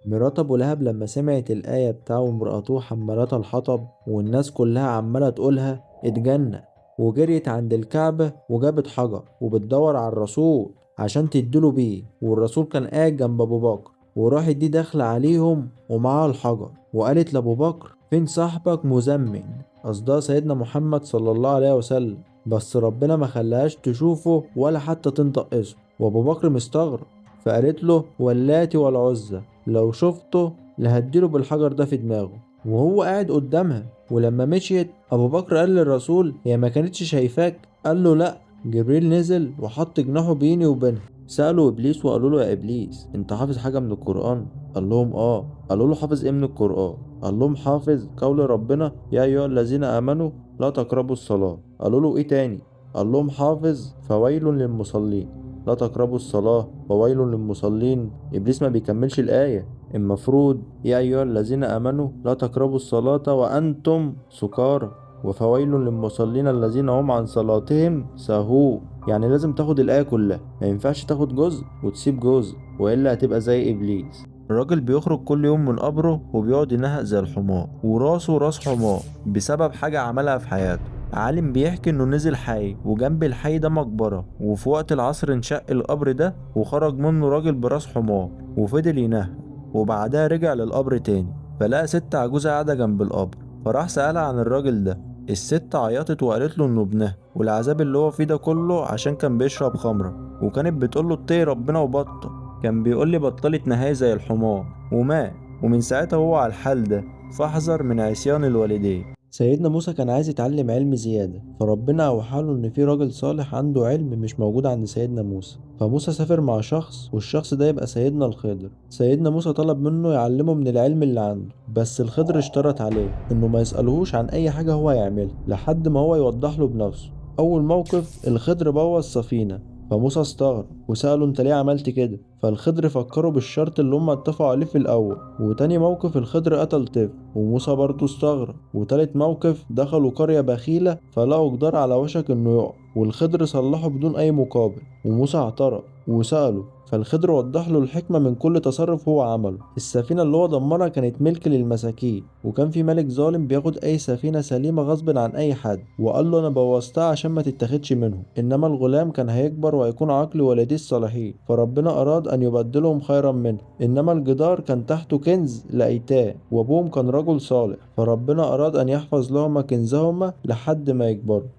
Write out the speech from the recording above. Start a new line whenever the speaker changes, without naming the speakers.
مرات ابو لهب لما سمعت الآية بتاع امرأته حمالة الحطب والناس كلها عمالة تقولها اتجنن، وجريت عند الكعبة وجابت حجر وبتدور على الرسول عشان تديله بيه، والرسول كان قاعد جنب ابو بكر، وراحت دي داخلة عليهم ومعاها الحجر وقالت لابو بكر فين صاحبك مزمن، قصدها سيدنا محمد صلى الله عليه وسلم، بس ربنا ما خلاهاش تشوفه ولا حتى تنطق اسمه، وابو بكر مستغرب، فقالت له واللاتي والعزى لو شفته لهديله بالحجر ده في دماغه، وهو قاعد قدامها. ولما مشيت ابو بكر قال للرسول هي ما كانتش شايفاك؟ قال له لا، جبريل نزل وحط جناحه بيني وبينها. سألوا ابليس وقالوا له يا ابليس انت حافظ حاجة من القرآن؟ قال لهم اه. قالوا له حافظ ايه من القرآن؟ قال لهم حافظ قول ربنا يا ايها الذين امنوا لا تقربوا الصلاة. قالوا له ايه تاني؟ قال لهم حافظ فويل للمصلين لا تقربوا الصلاة وويل للمصلين. إبليس ما بيكملش الآية، المفروض يا أيها الذين آمنوا لا تقربوا الصلاة وأنتم سكارى وفويل للمصلين الذين هم عن صلاتهم ساهون. يعني لازم تاخد الآية كلها، ما ينفعش تاخد جزء وتسيب جزء، وإلا هتبقى زي إبليس. الراجل بيخرج كل يوم من قبره وبيقعد ينهق زي الحمار، وراسه راس حمار بسبب حاجة عملها في حياته. عالم بيحكي انه نزل حي وجنب الحي ده مقبرة، وفي وقت العصر انشق القبر ده وخرج منه راجل براس حمار وفضل ينهق، وبعدها رجع للقبر تاني فلقى ست عجوزة قاعدة جنب القبر، فراح سألها عن الراجل ده. الست عيطت وقالت له انه ابنها والعذاب اللي هو فيه ده كله عشان كان بيشرب خمرة، وكانت بتقول له اتقي ربنا وبطل. كان بيقول لي بطلت نهاية زي الحمار ومات، ومن ساعتها هو على الحال ده، فاحذر من عصيان الوالدين. سيدنا موسى كان عايز يتعلم علم زيادة، فربنا أوحاله إن في راجل صالح عنده علم مش موجود عند سيدنا موسى، فموسى سافر مع شخص والشخص ده يبقى سيدنا الخضر. سيدنا موسى طلب منه يعلمه من العلم اللي عنده، بس الخضر اشترط عليه إنه ما يسألهوش عن أي حاجة هو يعملها لحد ما هو يوضح له بنفسه. أول موقف الخضر بوظ سفينة، فموسى استغرب وسأله انت ليه عملت كده؟ فالخضر فكره بالشرط اللي هم اتفقوا عليه في الأول. وتاني موقف الخضر قتل طفل وموسى برضه استغرب. وتالت موقف دخلوا قرية بخيلة فلقوا جدار على وشك انه يقع، والخضر صلحه بدون اي مقابل، وموسى اعترض وسأله، فالخضر وضح له الحكمة من كل تصرف هو عمله. السفينة اللي هو دمرها كانت ملك للمساكين، وكان في ملك ظالم بياخد اي سفينة سليمة غصب عن اي حد، وقال له انا بوظتها عشان ما تتاخدش منهم، انما الغلام كان هيكبر وهيكون عقل والديه الصالحين، فربنا اراد ان يبدلهم خيرا منه. انما الجدار كان تحته كنز لايتام وابوهم كان رجل صالح، فربنا اراد ان يحفظ لهما كنزهما لحد ما يكبروا.